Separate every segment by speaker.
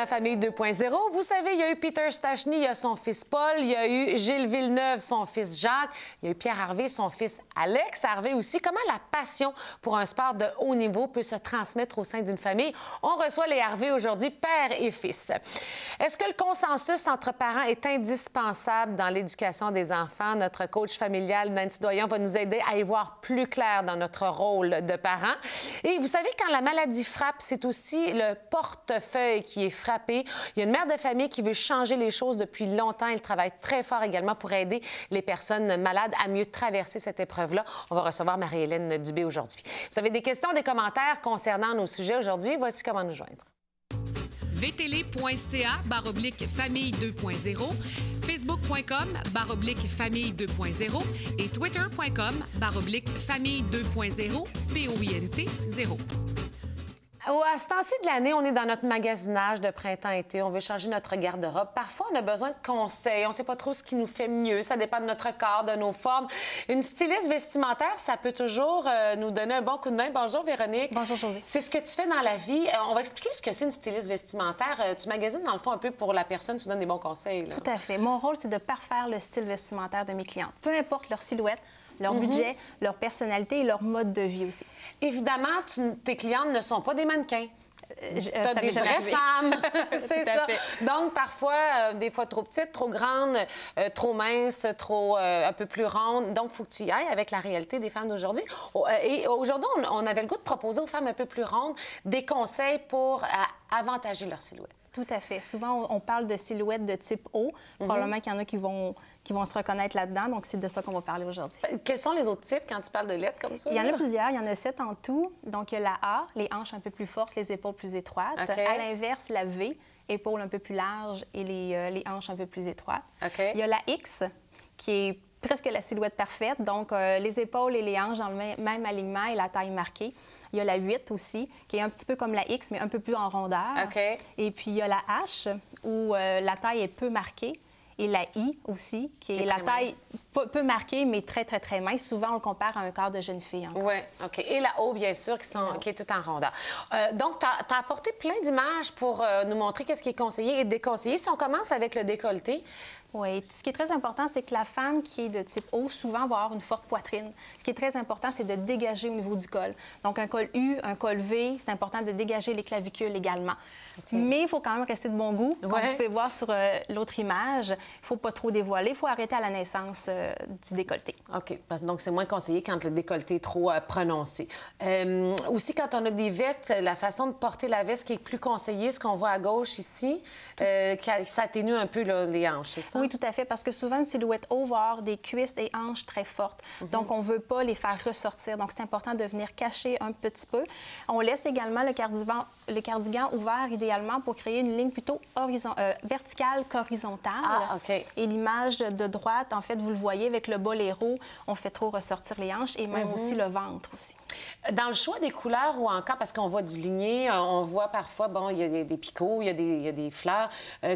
Speaker 1: à Famille 2.0. Vous savez, il y a eu Peter Stachny, il y a son fils Paul, il y a eu Gilles Villeneuve, son fils Jacques, il y a eu Pierre Harvey, son fils Alex Harvey aussi. Comment la passion pour un sport de haut niveau peut se transmettre au sein d'une famille? On reçoit les Harvey aujourd'hui, père et fils. Est-ce que le consensus entre parents est indispensable dans l'éducation des enfants? Notre coach familial, Nancy Doyon, va nous aider à y voir plus clair dans notre rôle de parents. Et vous savez, quand la maladie frappe, c'est aussi le portefeuille qui est frappé. Il y a une mère de famille qui veut changer les choses depuis longtemps. Elle travaille très fort également pour aider les personnes malades à mieux traverser cette épreuve-là. On va recevoir Marie-Hélène Dubé aujourd'hui. Vous avez des questions, des commentaires concernant nos sujets aujourd'hui? Voici comment nous joindre.
Speaker 2: vtl.ca/famille 2.0, facebook.com/famille 2.0 et twitter.com/famille 2.0, POINT 0.
Speaker 1: À ce temps-ci de l'année, on est dans notre magasinage de printemps-été. On veut changer notre garde-robe. Parfois, on a besoin de conseils. On ne sait pas trop ce qui nous fait mieux. Ça dépend de notre corps, de nos formes. Une styliste vestimentaire, ça peut toujours nous donner un bon coup de main. Bonjour, Véronique.
Speaker 3: Bonjour, Josée.
Speaker 1: C'est ce que tu fais dans la vie. On va expliquer ce que c'est une styliste vestimentaire. Tu magasines, dans le fond, un peu pour la personne. Tu donnes des bons conseils. Là.
Speaker 3: Tout à fait. Mon rôle, c'est de parfaire le style vestimentaire de mes clientes. Peu importe leur silhouette, leur budget, leur personnalité et leur mode de vie aussi.
Speaker 1: Évidemment, tes clientes ne sont pas des mannequins. Tu as des vraies femmes, c'est ça. Donc, parfois, des fois trop petites, trop grandes, trop minces, trop un peu plus rondes. Donc, il faut que tu y ailles avec la réalité des femmes d'aujourd'hui. Et aujourd'hui, on avait le goût de proposer aux femmes un peu plus rondes des conseils pour avantager leur silhouette.
Speaker 3: Tout à fait. Souvent, on parle de silhouette de type haut. Probablement qu'il y en a qui vont se reconnaître là-dedans. Donc, c'est de ça qu'on va parler aujourd'hui.
Speaker 1: Quels sont les autres types quand tu parles de lettres comme ça?
Speaker 3: Il y en a plusieurs. Il y en a 7 en tout. Donc, il y a la A, les hanches un peu plus fortes, les épaules plus étroites.
Speaker 1: Okay.
Speaker 3: À l'inverse, la V, épaules un peu plus larges et les hanches un peu plus étroites.
Speaker 1: Okay.
Speaker 3: Il y a la X, qui est presque la silhouette parfaite. Donc, les épaules et les hanches dans le même alignement et la taille marquée. Il y a la 8 aussi, qui est un petit peu comme la X, mais un peu plus en rondeur.
Speaker 1: Okay.
Speaker 3: Et puis, il y a la H, où la taille est peu marquée. Et la I aussi, qui est la taille peu marquée, mais très, très, très mince. Souvent, on le compare à un corps de jeune fille.
Speaker 1: Oui, OK. Et la O, bien sûr, qui est tout en rondeur. Donc, tu as apporté plein d'images pour nous montrer qu'est-ce qui est conseillé et déconseillé. Si on commence avec le décolleté.
Speaker 3: Oui. Ce qui est très important, c'est que la femme qui est de type haut, souvent, va avoir une forte poitrine. Ce qui est très important, c'est de dégager au niveau du col. Donc, un col U, un col V, c'est important de dégager les clavicules également. Okay. Mais il faut quand même rester de bon goût. Comme vous pouvez voir sur l'autre image, il ne faut pas trop dévoiler. Il faut arrêter à la naissance du décolleté.
Speaker 1: OK. Donc, c'est moins conseillé quand le décolleté est trop prononcé. Aussi, quand on a des vestes, la façon de porter la veste qui est plus conseillée, ce qu'on voit à gauche ici, ça atténue un peu là, les hanches, c'est ça?
Speaker 3: Oui, tout à fait, parce que souvent, une silhouette haut va avoir des cuisses et hanches très fortes. Donc, on ne veut pas les faire ressortir. Donc, c'est important de venir cacher un petit peu. On laisse également le cardigan ouvert, idéalement, pour créer une ligne plutôt verticale qu'horizontale.
Speaker 1: Ah, OK.
Speaker 3: Et l'image de droite, en fait, vous le voyez, avec le boléro, on fait trop ressortir les hanches et même aussi le ventre aussi.
Speaker 1: Dans le choix des couleurs ou encore, parce qu'on voit du ligné, on voit parfois, bon, il y a des picots, il y a des fleurs.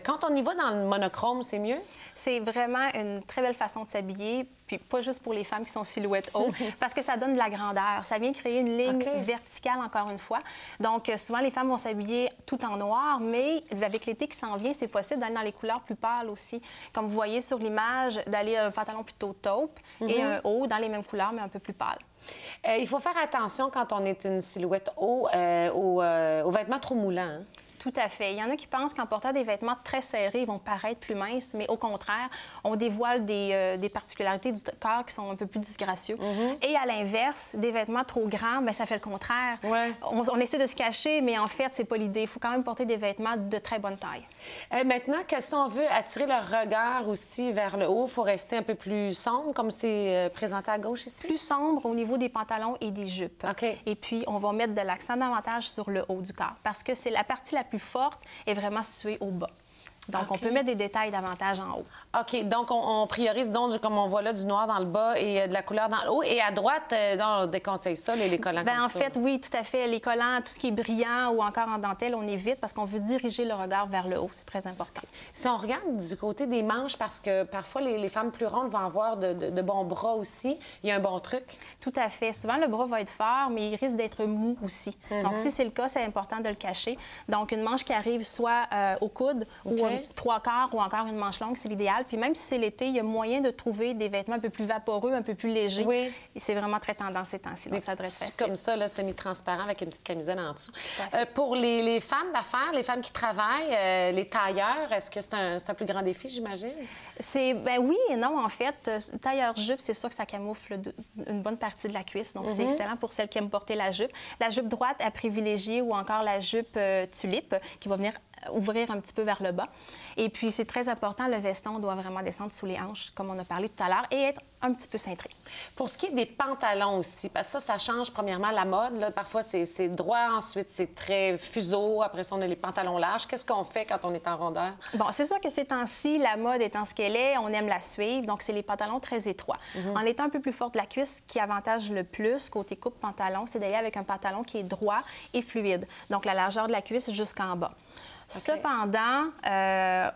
Speaker 1: Quand on y va dans le monochrome, c'est mieux?
Speaker 3: C'est vraiment une très belle façon de s'habiller, puis pas juste pour les femmes qui sont silhouettes haut, parce que ça donne de la grandeur. Ça vient créer une ligne verticale, encore une fois. Donc, souvent, les femmes vont s'habiller tout en noir, mais avec l'été qui s'en vient, c'est possible d'aller dans les couleurs plus pâles aussi. Comme vous voyez sur l'image, d'aller un pantalon plutôt taupe et un haut dans les mêmes couleurs, mais un peu plus pâle.
Speaker 1: Il faut faire attention quand on est une silhouette haut aux vêtements trop moulants. Hein?
Speaker 3: Tout à fait. Il y en a qui pensent qu'en portant des vêtements très serrés, ils vont paraître plus minces, mais au contraire, on dévoile des particularités du corps qui sont un peu plus disgracieux. Et à l'inverse, des vêtements trop grands, bien, ça fait le contraire.
Speaker 1: Ouais.
Speaker 3: On essaie de se cacher, mais en fait, c'est pas l'idée. Il faut quand même porter des vêtements de très bonne taille.
Speaker 1: Maintenant, si on veut attirer le regard aussi vers le haut, il faut rester un peu plus sombre, comme c'est présenté à gauche ici?
Speaker 3: Plus sombre au niveau des pantalons et des jupes.
Speaker 1: Okay.
Speaker 3: Et puis, on va mettre de l'accent davantage sur le haut du corps, parce que c'est la partie la plus forte est vraiment située au bas. Donc, on peut mettre des détails davantage en haut.
Speaker 1: OK. Donc, on priorise, donc, comme on voit là, du noir dans le bas et de la couleur dans le haut. Et à droite, on déconseille ça, les collants comme
Speaker 3: En
Speaker 1: ça.
Speaker 3: fait, oui, tout à fait. Les collants, tout ce qui est brillant ou encore en dentelle, on évite parce qu'on veut diriger le regard vers le haut. C'est très important.
Speaker 1: Si on regarde du côté des manches, parce que parfois, les femmes plus rondes vont avoir de bons bras aussi, il y a un bon truc?
Speaker 3: Tout à fait. Souvent, le bras va être fort, mais il risque d'être mou aussi. Donc, si c'est le cas, c'est important de le cacher. Donc, une manche qui arrive soit au coude ou trois quarts ou encore une manche longue, c'est l'idéal. Puis même si c'est l'été, il y a moyen de trouver des vêtements un peu plus vaporeux, un peu plus légers.
Speaker 1: Oui.
Speaker 3: Et c'est vraiment très tendance ces temps-ci. Donc, ça devrait être facile.
Speaker 1: Comme ça, là, semi-transparent avec une petite camisole en dessous. Pour les femmes d'affaires, les femmes qui travaillent, les tailleurs, est-ce que c'est un plus grand défi, j'imagine?
Speaker 3: Oui et non, en fait. Tailleur-jupe, c'est sûr que ça camoufle une bonne partie de la cuisse. Donc, c'est excellent pour celles qui aiment porter la jupe. La jupe droite à privilégier ou encore la jupe tulipe qui va venir ouvrir un petit peu vers le bas. Et puis, c'est très important, le veston doit vraiment descendre sous les hanches, comme on a parlé tout à l'heure, et être un petit peu cintré.
Speaker 1: Pour ce qui est des pantalons aussi, parce que ça change premièrement la mode. Là. Parfois, c'est droit, ensuite, c'est très fuseau. Après ça, on a les pantalons larges. Qu'est-ce qu'on fait quand on est en rondeur?
Speaker 3: Bon, c'est sûr que ces temps-ci, la mode étant ce qu'elle est, on aime la suivre. Donc, c'est les pantalons très étroits. En étant un peu plus forte de la cuisse, ce qui avantage le plus côté coupe-pantalon, c'est d'aller avec un pantalon qui est droit et fluide. Donc, la largeur de la cuisse jusqu'en bas. Cependant,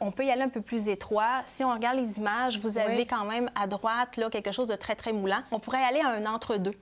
Speaker 3: on peut y aller un peu plus étroit. Si on regarde les images, vous avez quand même à droite là, quelque chose de très, très moulant. On pourrait aller à un entre-deux,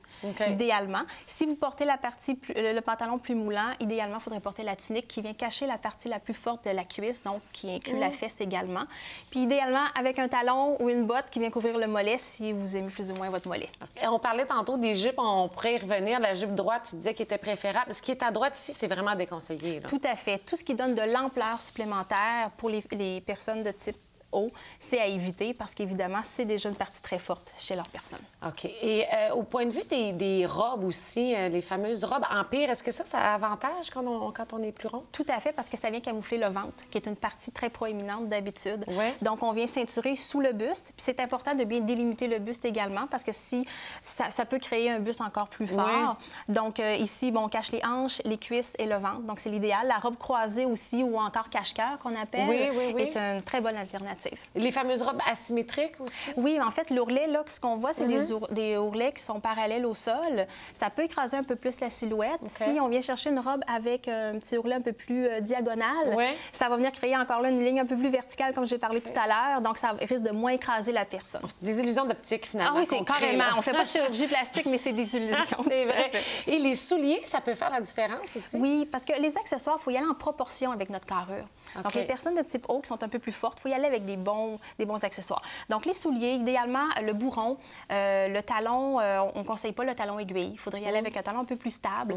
Speaker 3: idéalement. Si vous portez le pantalon plus moulant, idéalement, il faudrait porter la tunique qui vient cacher la partie la plus forte de la cuisse, donc qui inclut la fesse également. Puis idéalement, avec un talon ou une botte qui vient couvrir le mollet si vous aimez plus ou moins votre mollet.
Speaker 1: On parlait tantôt des jupes, on pourrait y revenir. La jupe droite, tu disais qu'elle était préférable. Ce qui est à droite ici, c'est vraiment déconseillé. Là.
Speaker 3: Tout à fait. Tout ce qui donne de l'ampleur supplémentaire pour les personnes de type haut, c'est à éviter parce qu'évidemment, c'est déjà une partie très forte chez leur personne.
Speaker 1: OK. Et au point de vue des robes aussi, les fameuses robes empire, est-ce que ça a avantage quand on est plus rond?
Speaker 3: Tout à fait, parce que ça vient camoufler le ventre, qui est une partie très proéminente d'habitude. Donc, on vient ceinturer sous le buste. Puis c'est important de bien délimiter le buste également parce que si ça peut créer un buste encore plus fort. Donc, ici, on cache les hanches, les cuisses et le ventre. Donc, c'est l'idéal. La robe croisée aussi ou encore cache-cœur qu'on appelle est une très bonne alternative.
Speaker 1: Les fameuses robes asymétriques aussi?
Speaker 3: Oui, en fait, l'ourlet, là, ce qu'on voit, c'est des ourlets qui sont parallèles au sol. Ça peut écraser un peu plus la silhouette. Si on vient chercher une robe avec un petit ourlet un peu plus diagonal, ça va venir créer encore là une ligne un peu plus verticale, comme j'ai parlé tout à l'heure. Donc, ça risque de moins écraser la personne.
Speaker 1: Des illusions d'optique, finalement.
Speaker 3: Ah oui, c'est carrément. On fait pas de chirurgie plastique, mais c'est des illusions.
Speaker 1: C'est vrai. Et les souliers, ça peut faire la différence aussi?
Speaker 3: Oui, parce que les accessoires, il faut y aller en proportion avec notre carrure. Donc, les personnes de type haut qui sont un peu plus fortes, il faut y aller avec des bons accessoires. Donc, les souliers, idéalement, le bourron, le talon, on ne conseille pas le talon aiguille. Il faudrait y aller avec un talon un peu plus stable.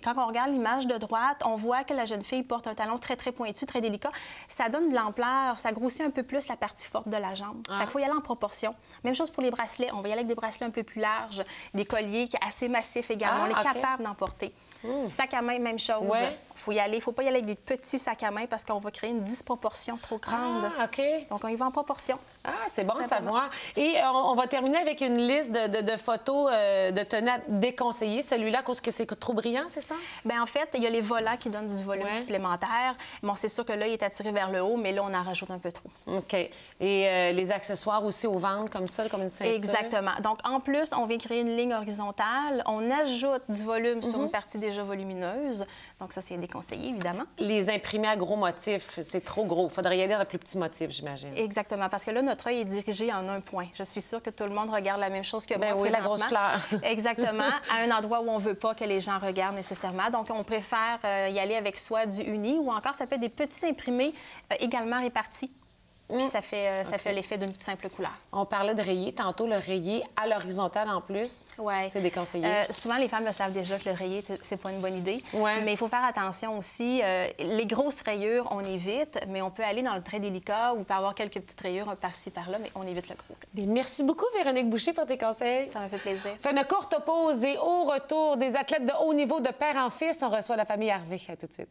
Speaker 3: Quand on regarde l'image de droite, on voit que la jeune fille porte un talon très, très pointu, très délicat. Ça donne de l'ampleur, ça grossit un peu plus la partie forte de la jambe. Fait qu'il faut y aller en proportion. Même chose pour les bracelets. On va y aller avec des bracelets un peu plus larges, des colliers assez massifs également. On est capable d'en porter. Sac à main, même chose. Faut y aller. Il ne faut pas y aller avec des petits sacs à main parce qu'on va créer une disproportion trop grande. Donc, on y va en proportion.
Speaker 1: Ah, c'est bon à savoir. Et on va terminer avec une liste de photos de tenues à déconseiller. Celui-là, à cause que c'est trop brillant, c'est ça?
Speaker 3: Bien, en fait, il y a les volants qui donnent du volume supplémentaire. Bon, c'est sûr que là, il est attiré vers le haut, mais là, on en rajoute un peu trop.
Speaker 1: OK. Et les accessoires aussi au ventre, comme ça, comme une ceinture?
Speaker 3: Exactement. Donc, en plus, on vient créer une ligne horizontale. On ajoute du volume sur une partie déjà volumineuse. Donc, ça, c'est déconseillé, évidemment.
Speaker 1: Les imprimés à gros motifs, c'est trop gros. Il faudrait y aller dans le plus petit motif, j'imagine.
Speaker 3: Exactement, parce que là, notre œil est dirigé en un point. Je suis sûre que tout le monde regarde la même chose que moi
Speaker 1: oui, la grosse fleur.
Speaker 3: Exactement, à un endroit où on ne veut pas que les gens regardent nécessairement. Donc, on préfère y aller avec soit du uni ou encore, ça peut être des petits imprimés également répartis. Puis ça fait l'effet d'une toute simple couleur.
Speaker 1: On parlait de rayé. Tantôt, le rayé à l'horizontale en plus, c'est déconseillé.
Speaker 3: Souvent, les femmes le savent déjà que le rayé, c'est pas une bonne idée. Mais il faut faire attention aussi. Les grosses rayures, on évite, mais on peut aller dans le très délicat ou il peut avoir quelques petites rayures par-ci, par-là, mais on évite le gros.
Speaker 1: Bien, merci beaucoup, Véronique Boucher, pour tes conseils.
Speaker 3: Ça m'a fait plaisir.
Speaker 1: Fait une courte pause et au retour des athlètes de haut niveau de père en fils, on reçoit la famille Harvey. À tout de suite.